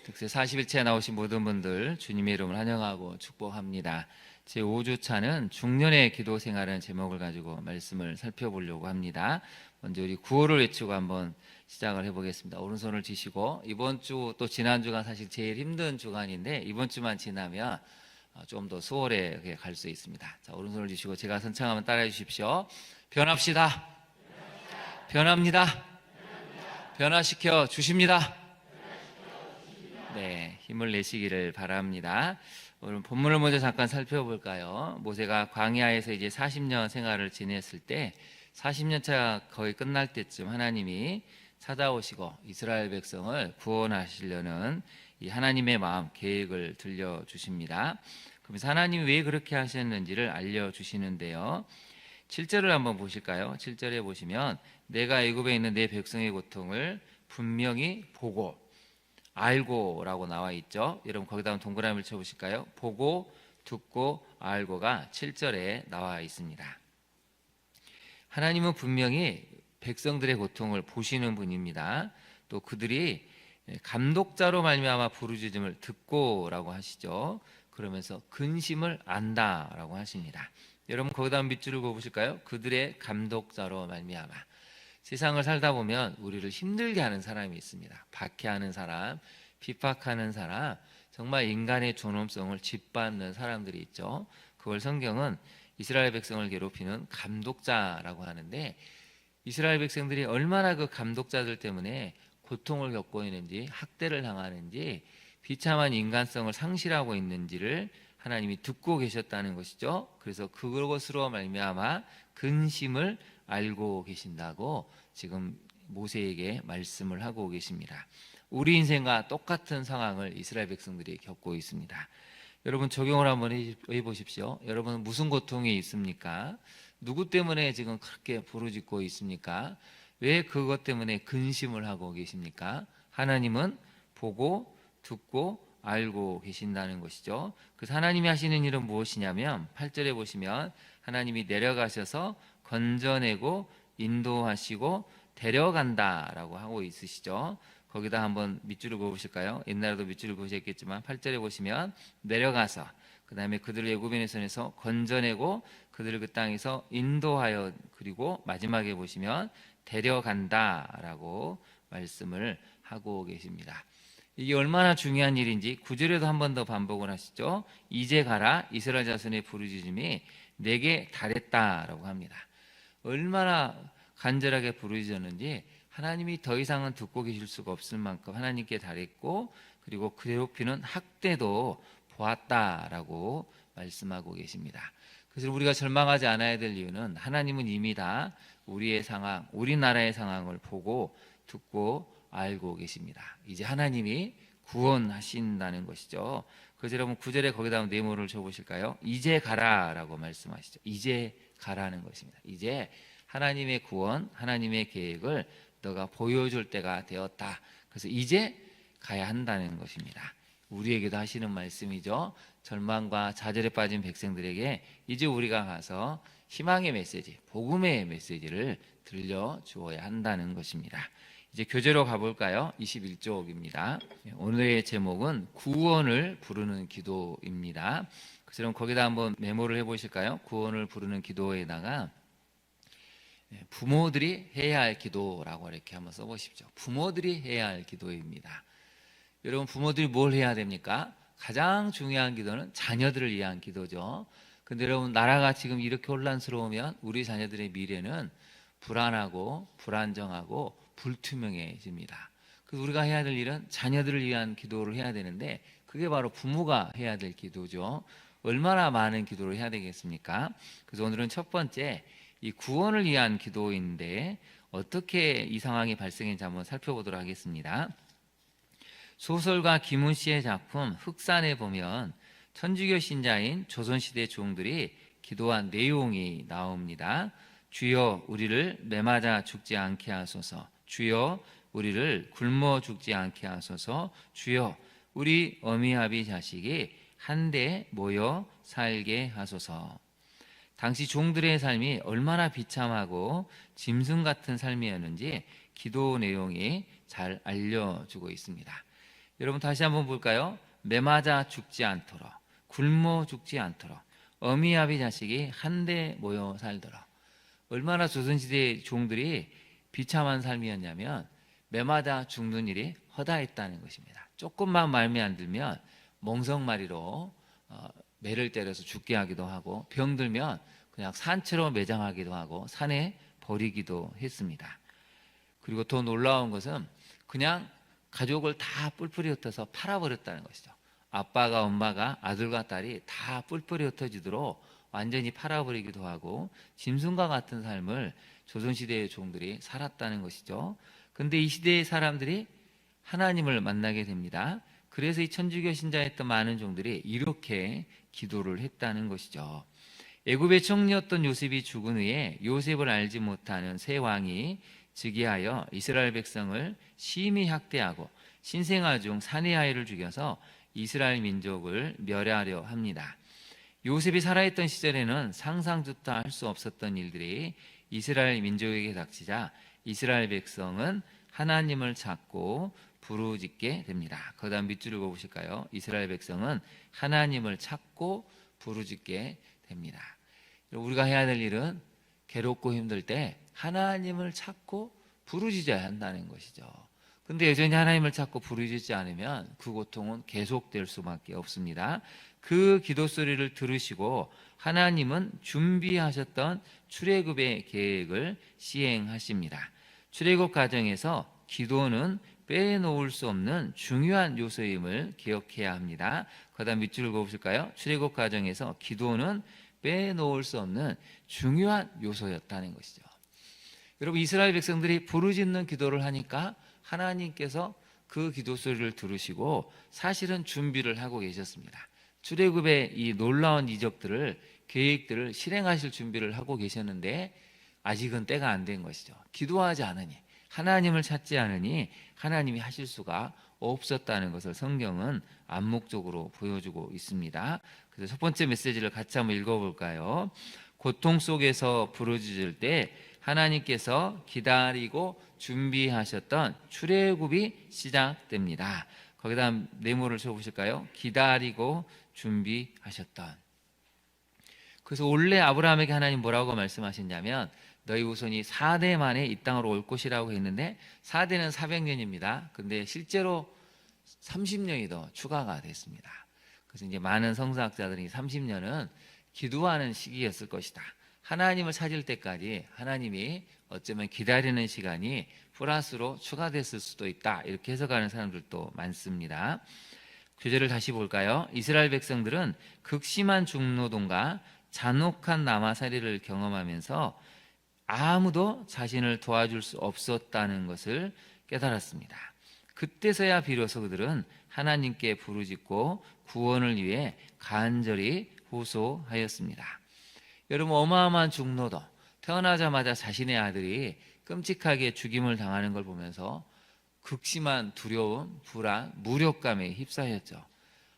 특세 40일째에 나오신 모든 분들 주님의 이름을 환영하고 축복합니다. 제5주차는 중년의 기도 생활은 제목을 가지고 말씀을 살펴보려고 합니다. 먼저 우리 구호를 외치고 한번 시작을 해보겠습니다. 오른손을 쥐시고, 이번 주 또 지난주가 사실 제일 힘든 주간인데 이번 주만 지나면 좀 더 수월하게 갈 수 있습니다. 자, 오른손을 쥐시고 제가 선창하면 따라해 주십시오. 변합시다. 변합니다. 변화시켜 주십니다. 네, 힘을 내시기를 바랍니다. 오늘 본문을 먼저 잠깐 살펴볼까요? 모세가 광야에서 이제 40년 생활을 지냈을 때 40년 차 거의 끝날 때쯤 하나님이 찾아오시고 이스라엘 백성을 구원하시려는 이 하나님의 마음, 계획을 들려주십니다. 그러면서 하나님이 왜 그렇게 하셨는지를 알려주시는데요. 7절을 한번 보실까요? 7절에 보시면 내가 애굽에 있는 내 백성의 고통을 분명히 보고 알고 라고 나와 있죠. 여러분 거기다 한번 동그라미를 쳐보실까요? 보고 듣고 알고가 7절에 나와 있습니다. 하나님은 분명히 백성들의 고통을 보시는 분입니다. 또 그들이 감독자로 말미암아 부르짖음을 듣고라고 하시죠. 그러면서 근심을 안다라고 하십니다. 여러분 거기다 한번 밑줄을 그어보실까요? 그들의 감독자로 말미암아. 세상을 살다 보면 우리를 힘들게 하는 사람이 있습니다. 박해하는 사람, 비박하는 사람, 정말 인간의 존엄성을 짓밟는 사람들이 있죠. 그걸 성경은 이스라엘 백성을 괴롭히는 감독자라고 하는데, 이스라엘 백성들이 얼마나 그 감독자들 때문에 고통을 겪고 있는지, 학대를 당하는지, 비참한 인간성을 상실하고 있는지를 하나님이 듣고 계셨다는 것이죠. 그래서 그것으로 말미암아 근심을 알고 계신다고 지금 모세에게 말씀을 하고 계십니다. 우리 인생과 똑같은 상황을 이스라엘 백성들이 겪고 있습니다. 여러분 적용을 한번 해보십시오. 여러분 무슨 고통이 있습니까? 누구 때문에 지금 그렇게 부르짖고 있습니까? 왜 그것 때문에 근심을 하고 계십니까? 하나님은 보고 듣고 알고 계신다는 것이죠. 그래서 하나님이 하시는 일은 무엇이냐면 8절에 보시면 하나님이 내려가셔서 건져내고 인도하시고 데려간다라고 하고 있으시죠. 거기다 한번 밑줄을 그어보실까요? 옛날에도 밑줄을 그으셨겠지만 8절에 보시면 내려가서 그 다음에 그들을 애굽인의 손에서 건져내고 그들을 그 땅에서 인도하여, 그리고 마지막에 보시면 데려간다라고 말씀을 하고 계십니다. 이게 얼마나 중요한 일인지 9절에도 한 번 더 반복을 하시죠. 이제 가라, 이스라엘 자손의 부르짖음이 내게 달했다라고 합니다. 얼마나 간절하게 부르짖었는지 하나님이 더 이상은 듣고 계실 수가 없을 만큼 하나님께 달했고, 그리고 괴롭히는 학대도 보았다라고 말씀하고 계십니다. 그래서 우리가 절망하지 않아야 될 이유는 하나님은 이미 다 우리의 상황, 우리나라의 상황을 보고 듣고 알고 계십니다. 이제 하나님이 구원하신다는 것이죠. 그래서 여러분 9절에 거기다 한번 네모를 쳐보실까요? 이제 가라라고 말씀하시죠. 이제 가라는 것입니다. 이제 하나님의 구원, 하나님의 계획을 너가 보여줄 때가 되었다. 그래서 이제 가야 한다는 것입니다. 우리에게도 하시는 말씀이죠. 절망과 좌절에 빠진 백성들에게 이제 우리가 가서 희망의 메시지, 복음의 메시지를 들려주어야 한다는 것입니다. 이제 교재로 가볼까요? 21쪽입니다. 오늘의 제목은 구원을 부르는 기도입니다. 그럼 거기다 한번 메모를 해보실까요? 구원을 부르는 기도에다가 부모들이 해야 할 기도라고 이렇게 한번 써보십시오. 부모들이 해야 할 기도입니다. 여러분 부모들이 뭘 해야 됩니까? 가장 중요한 기도는 자녀들을 위한 기도죠. 근데 여러분 나라가 지금 이렇게 혼란스러우면 우리 자녀들의 미래는 불안하고 불안정하고 불투명해집니다. 그래서 우리가 해야 될 일은 자녀들을 위한 기도를 해야 되는데, 그게 바로 부모가 해야 될 기도죠. 얼마나 많은 기도를 해야 되겠습니까? 그래서 오늘은 첫 번째 이 구원을 위한 기도인데 어떻게 이 상황이 발생했는지 한번 살펴보도록 하겠습니다. 소설가 김훈 씨의 작품 흑산에 보면 천주교 신자인 조선시대 종들이 기도한 내용이 나옵니다. 주여 우리를 매맞아 죽지 않게 하소서. 주여 우리를 굶어 죽지 않게 하소서. 주여 우리 어미아비 자식이 한데 모여 살게 하소서. 당시 종들의 삶이 얼마나 비참하고 짐승 같은 삶이었는지 기도 내용이 잘 알려주고 있습니다. 여러분 다시 한번 볼까요? 매맞아 죽지 않도록, 굶어 죽지 않도록 어미아비 자식이 한데 모여 살더라. 얼마나 조선시대 종들이 비참한 삶이었냐면 매맞아 죽는 일이 허다했다는 것입니다. 조금만 마음에 안 들면 멍석마리로 매를 때려서 죽게 하기도 하고, 병들면 그냥 산채로 매장하기도 하고 산에 버리기도 했습니다. 그리고 더 놀라운 것은 그냥 가족을 다 뿔뿔이 흩어서 팔아버렸다는 것이죠. 아빠가 엄마가 아들과 딸이 다 뿔뿔이 흩어지도록 완전히 팔아버리기도 하고 짐승과 같은 삶을 조선시대의 종들이 살았다는 것이죠. 근데 이 시대의 사람들이 하나님을 만나게 됩니다. 그래서 이 천주교 신자였던 많은 종들이 이렇게 기도를 했다는 것이죠. 애굽의 총리였던 요셉이 죽은 후에 요셉을 알지 못하는 새 왕이 즉위하여 이스라엘 백성을 심히 학대하고 신생아 중 사내 아이를 죽여서 이스라엘 민족을 멸하려 합니다. 요셉이 살아있던 시절에는 상상조차 할 수 없었던 일들이 이스라엘 민족에게 닥치자 이스라엘 백성은 하나님을 찾고 부르짖게 됩니다. 그 다음 밑줄을 그어보실까요? 이스라엘 백성은 하나님을 찾고 부르짖게 됩니다. 우리가 해야 될 일은 괴롭고 힘들 때 하나님을 찾고 부르짖어야 한다는 것이죠. 근데 여전히 하나님을 찾고 부르짖지 않으면 그 고통은 계속될 수밖에 없습니다. 그 기도 소리를 들으시고 하나님은 준비하셨던 출애굽의 계획을 시행하십니다. 출애굽 과정에서 기도는 빼놓을 수 없는 중요한 요소임을 기억해야 합니다. 그 다음 밑줄을 그어보실까요? 출애굽 과정에서 기도는 빼놓을 수 없는 중요한 요소였다는 것이죠. 여러분, 이스라엘 백성들이 부르짖는 기도를 하니까 하나님께서 그 기도 소리를 들으시고 사실은 준비를 하고 계셨습니다. 출애굽의 이 놀라운 이적들을, 계획들을 실행하실 준비를 하고 계셨는데 아직은 때가 안 된 것이죠. 기도하지 않으니, 하나님을 찾지 않으니 하나님이 하실 수가 없었다는 것을 성경은 암묵적으로 보여주고 있습니다. 그래서 첫 번째 메시지를 같이 한번 읽어볼까요? 고통 속에서 부르짖을 때 하나님께서 기다리고 준비하셨던 출애굽이 시작됩니다. 거기다 네모를 쳐보실까요? 기다리고 준비하셨던. 그래서 원래 아브라함에게 하나님 뭐라고 말씀하셨냐면 너희 후손이 4대 만에 이 땅으로 올 것이라고 했는데 4대는 400년입니다. 근데 실제로 30년이 더 추가가 됐습니다. 그래서 이제 많은 성서학자들이 30년은 기도하는 시기였을 것이다. 하나님을 찾을 때까지 하나님이 어쩌면 기다리는 시간이 플러스로 추가됐을 수도 있다. 이렇게 해석하는 사람들도 많습니다. 교재를 다시 볼까요? 이스라엘 백성들은 극심한 중노동과 잔혹한 남아살이를 경험하면서 아무도 자신을 도와줄 수 없었다는 것을 깨달았습니다. 그때서야 비로소 그들은 하나님께 부르짖고 구원을 위해 간절히 호소하였습니다. 여러분, 어마어마한 중노동, 태어나자마자 자신의 아들이 끔찍하게 죽임을 당하는 걸 보면서 극심한 두려움, 불안, 무력감에 휩싸였죠.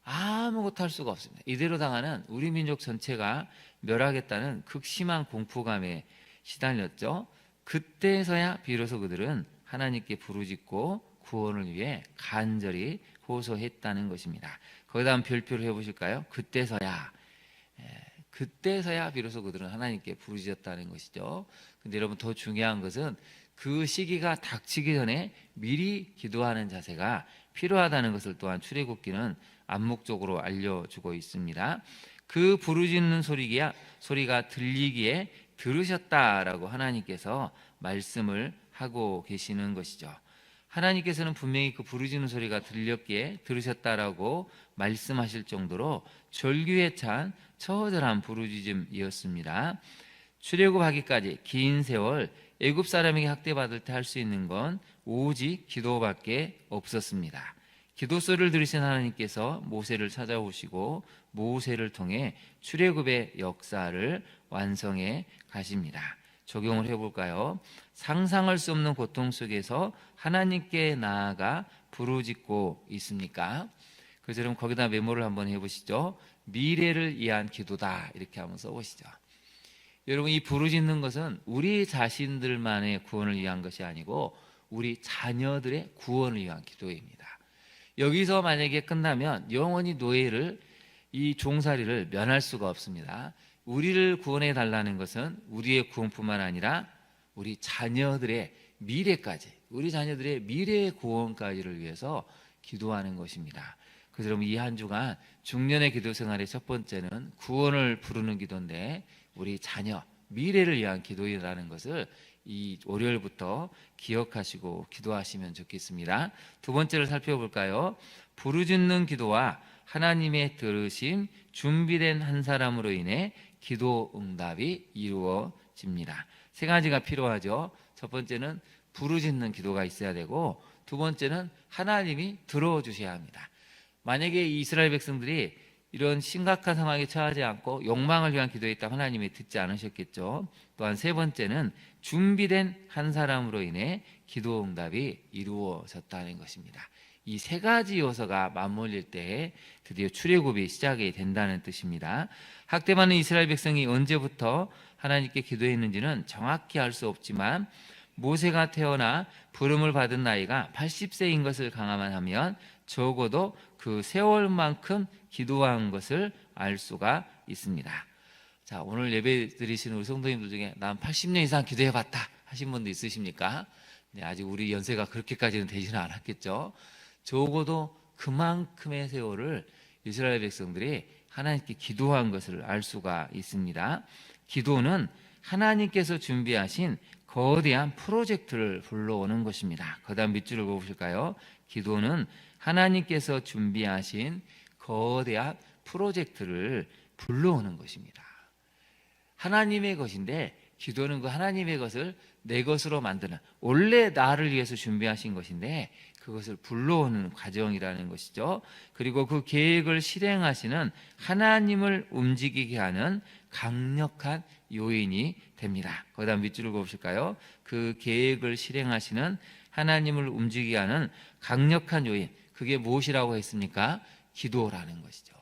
아무것도 할 수가 없습니다. 이대로 당하는 우리 민족 전체가 멸하겠다는 극심한 공포감에 시달렸죠. 그때서야 비로소 그들은 하나님께 부르짖고 구원을 위해 간절히 호소했다는 것입니다. 거기다 한번 별표를 해보실까요? 그때서야 비로소 그들은 하나님께 부르짖었다는 것이죠. 근데 여러분, 더 중요한 것은 그 시기가 닥치기 전에 미리 기도하는 자세가 필요하다는 것을 또한 출애굽기는 암묵적으로 알려주고 있습니다. 그 부르짖는 소리가 들리기에 들으셨다라고 하나님께서 말씀을 하고 계시는 것이죠. 하나님께서는 분명히 그 부르짖는 소리가 들렸기에 들으셨다라고 말씀하실 정도로 절규에 찬 처절한 부르짖음이었습니다. 출애굽하기까지 긴 세월 애굽 사람에게 학대받을 때 할 수 있는 건 오직 기도밖에 없었습니다. 기도 소리를 들으신 하나님께서 모세를 찾아오시고 모세를 통해 출애굽의 역사를 완성해 가십니다. 적용을 해볼까요? 상상할 수 없는 고통 속에서 하나님께 나아가 부르짖고 있습니까? 그래서 여러분, 거기다 메모를 한번 해보시죠. 미래를 위한 기도다, 이렇게 한번 써보시죠. 여러분, 이 부르짖는 것은 우리 자신들만의 구원을 위한 것이 아니고 우리 자녀들의 구원을 위한 기도입니다. 여기서 만약에 끝나면 영원히 노예를, 이 종살이를 면할 수가 없습니다. 우리를 구원해 달라는 것은 우리의 구원뿐만 아니라 우리 자녀들의 미래까지, 우리 자녀들의 미래의 구원까지를 위해서 기도하는 것입니다. 그래서 여러분, 이 한 주간 중년의 기도 생활의 첫 번째는 구원을 부르는 기도인데, 우리 자녀 미래를 위한 기도이라는 것을 이 월요일부터 기억하시고 기도하시면 좋겠습니다. 두 번째를 살펴볼까요? 부르짖는 기도와 하나님의 들으심, 준비된 한 사람으로 인해 기도 응답이 이루어집니다. 세 가지가 필요하죠. 첫 번째는 부르짖는 기도가 있어야 되고, 두 번째는 하나님이 들어주셔야 합니다. 만약에 이스라엘 백성들이 이런 심각한 상황에 처하지 않고 욕망을 위한 기도했다면 하나님이 듣지 않으셨겠죠. 또한 세 번째는 준비된 한 사람으로 인해 기도 응답이 이루어졌다는 것입니다. 이 세 가지 요소가 맞물릴 때 드디어 출애굽이 시작이 된다는 뜻입니다. 학대받는 이스라엘 백성이 언제부터 하나님께 기도했는지는 정확히 알 수 없지만, 모세가 태어나 부름을 받은 나이가 80세인 것을 가늠만 하면 적어도 그 세월만큼 기도한 것을 알 수가 있습니다. 자, 오늘 예배 드리시는 우리 성도님들 중에 난 80년 이상 기도해봤다 하신 분도 있으십니까? 네, 아직 우리 연세가 그렇게까지는 되지는 않았겠죠. 적어도 그만큼의 세월을 이스라엘 백성들이 하나님께 기도한 것을 알 수가 있습니다. 기도는 하나님께서 준비하신 거대한 프로젝트를 불러오는 것입니다. 그 다음 밑줄을 그어보실까요? 기도는 하나님께서 준비하신 거대한 프로젝트를 불러오는 것입니다. 하나님의 것인데, 기도는 그 하나님의 것을 내 것으로 만드는, 원래 나를 위해서 준비하신 것인데 그것을 불러오는 과정이라는 것이죠. 그리고 그 계획을 실행하시는 하나님을 움직이게 하는 강력한 요인이 됩니다. 거기다 밑줄을 그어보실까요? 그 계획을 실행하시는 하나님을 움직이게 하는 강력한 요인, 그게 무엇이라고 했습니까? 기도라는 것이죠.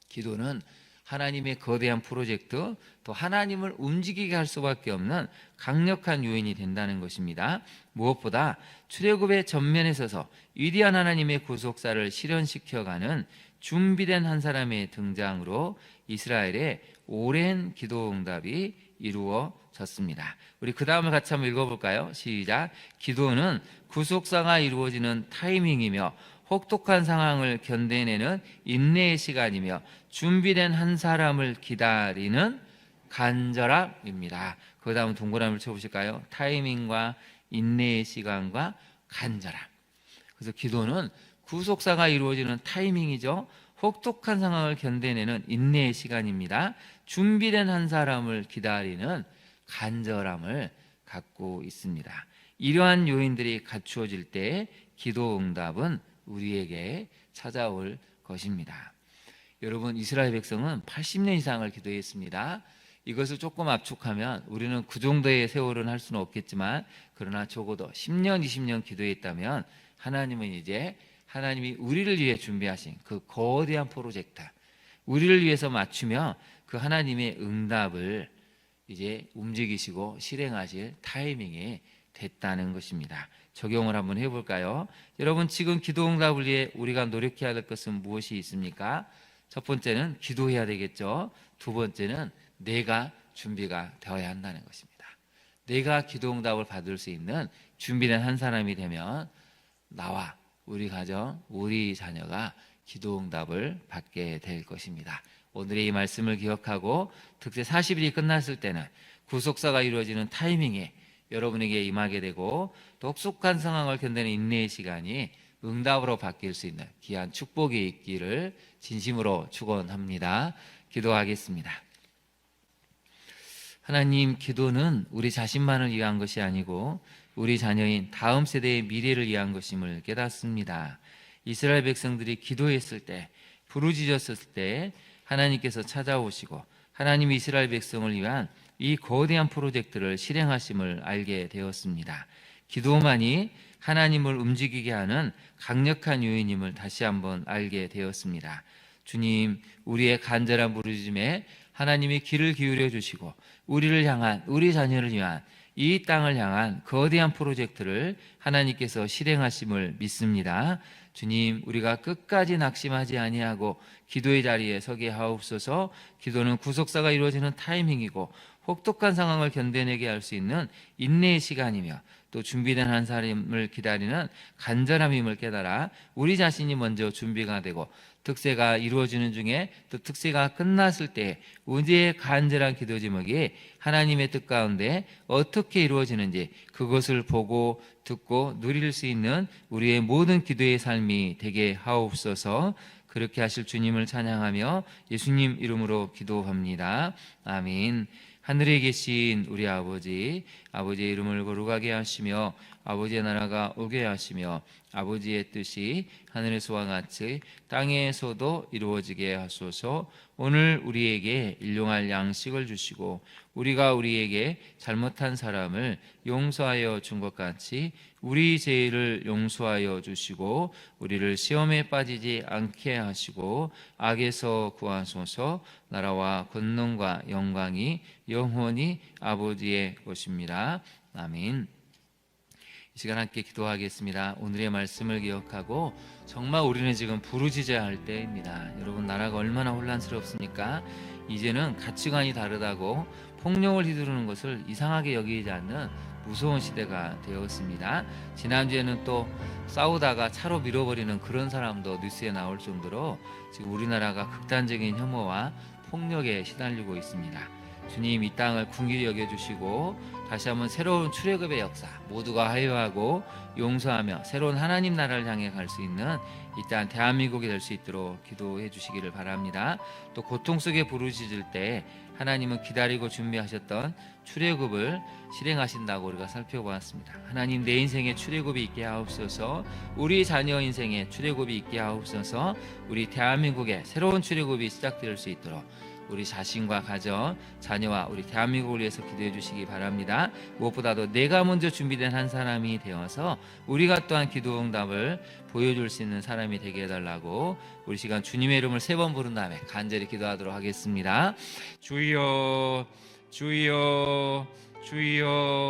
기도는 하나님의 거대한 프로젝트, 또 하나님을 움직이게 할 수밖에 없는 강력한 요인이 된다는 것입니다. 무엇보다 출애굽의 전면에 서서 위대한 하나님의 구속사를 실현시켜가는 준비된 한 사람의 등장으로 이스라엘의 오랜 기도 응답이 이루어졌습니다. 우리 그 다음을 같이 한번 읽어볼까요? 시작. 기도는 구속사가 이루어지는 타이밍이며 혹독한 상황을 견뎌내는 인내의 시간이며 준비된 한 사람을 기다리는 간절함입니다. 그 다음 동그라미를 쳐보실까요? 타이밍과 인내의 시간과 간절함. 그래서 기도는 구속사가 이루어지는 타이밍이죠. 혹독한 상황을 견뎌내는 인내의 시간입니다. 준비된 한 사람을 기다리는 간절함을 갖고 있습니다. 이러한 요인들이 갖추어질 때 기도 응답은 우리에게 찾아올 것입니다. 여러분, 이스라엘 백성은 80년 이상을 기도했습니다. 이것을 조금 압축하면 우리는 그 정도의 세월은 할 수는 없겠지만, 그러나 적어도 10년, 20년 기도했다면 하나님은 이제 하나님이 우리를 위해 준비하신 그 거대한 프로젝트, 우리를 위해서 맞추며 그 하나님의 응답을 이제 움직이시고 실행하실 타이밍이 됐다는 것입니다. 적용을 한번 해볼까요? 여러분, 지금 기도 응답을 위해 우리가 노력해야 될 것은 무엇이 있습니까? 첫 번째는 기도해야 되겠죠. 두 번째는 내가 준비가 되어야 한다는 것입니다. 내가 기도 응답을 받을 수 있는 준비된 한 사람이 되면 나와 우리 가정, 우리 자녀가 기도 응답을 받게 될 것입니다. 오늘의 이 말씀을 기억하고 특세 40일이 끝났을 때는 구속사가 이루어지는 타이밍에 여러분에게 임하게 되고, 또 혹독한 상황을 견디는 인내의 시간이 응답으로 바뀔 수 있는 귀한 축복이 있기를 진심으로 축원합니다. 기도하겠습니다. 하나님, 기도는 우리 자신만을 위한 것이 아니고 우리 자녀인 다음 세대의 미래를 위한 것임을 깨닫습니다. 이스라엘 백성들이 기도했을 때, 부르짖었을 때 하나님께서 찾아오시고 하나님이 이스라엘 백성을 위한 이 거대한 프로젝트를 실행하심을 알게 되었습니다. 기도만이 하나님을 움직이게 하는 강력한 요인임을 다시 한번 알게 되었습니다. 주님, 우리의 간절한 부르짖음에 하나님이 귀를 기울여 주시고 우리를 향한, 우리 자녀를 위한 이 땅을 향한 거대한 프로젝트를 하나님께서 실행하심을 믿습니다. 주님, 우리가 끝까지 낙심하지 아니하고 기도의 자리에 서게 하옵소서. 기도는 구속사가 이루어지는 타이밍이고 혹독한 상황을 견뎌내게 할 수 있는 인내의 시간이며 또 준비된 한 사람을 기다리는 간절함임을 깨달아 우리 자신이 먼저 준비가 되고 특세가 이루어지는 중에 또 특세가 끝났을 때 우리의 간절한 기도 제목이 하나님의 뜻 가운데 어떻게 이루어지는지 그것을 보고 듣고 누릴 수 있는 우리의 모든 기도의 삶이 되게 하옵소서. 그렇게 하실 주님을 찬양하며 예수님 이름으로 기도합니다. 아멘. 하늘에 계신 우리 아버지, 아버지의 이름을 거룩하게 하시며 아버지의 나라가 오게 하시며 아버지의 뜻이 하늘에서와 같이 땅에서도 이루어지게 하소서. 오늘 우리에게 일용할 양식을 주시고 우리가 우리에게 잘못한 사람을 용서하여 준 것 같이 우리 죄를 용서하여 주시고 우리를 시험에 빠지지 않게 하시고 악에서 구하소서. 나라와 권능과 영광이 영원히 아버지의 것입니다. 아멘. 이 시간 함께 기도하겠습니다. 오늘의 말씀을 기억하고 정말 우리는 지금 부르짖어야 할 때입니다. 여러분, 나라가 얼마나 혼란스럽습니까? 이제는 가치관이 다르다고 폭력을 휘두르는 것을 이상하게 여기지 않는 무서운 시대가 되었습니다. 지난주에는 또 싸우다가 차로 밀어버리는 그런 사람도 뉴스에 나올 정도로 지금 우리나라가 극단적인 혐오와 폭력에 시달리고 있습니다. 주님, 이 땅을 긍휼히 여겨주시고 다시 한번 새로운 출애굽의 역사 모두가 화해하고 용서하며 새로운 하나님 나라를 향해 갈 수 있는 이 땅 대한민국이 될 수 있도록 기도해 주시기를 바랍니다. 또 고통 속에 부르짖을 때 하나님은 기다리고 준비하셨던 출애굽을 실행하신다고 우리가 살펴보았습니다. 하나님, 내 인생에 출애굽이 있게 하옵소서. 우리 자녀 인생에 출애굽이 있게 하옵소서. 우리 대한민국에 새로운 출애굽이 시작될 수 있도록 우리 자신과 가정, 자녀와 우리 대한민국을 위해서 기도해 주시기 바랍니다. 무엇보다도 내가 먼저 준비된 한 사람이 되어서 우리가 또한 기도 응답을 보여줄 수 있는 사람이 되게 해달라고 우리 시간 주님의 이름을 3번 부른 다음에 간절히 기도하도록 하겠습니다. 주여, 주여, 주여.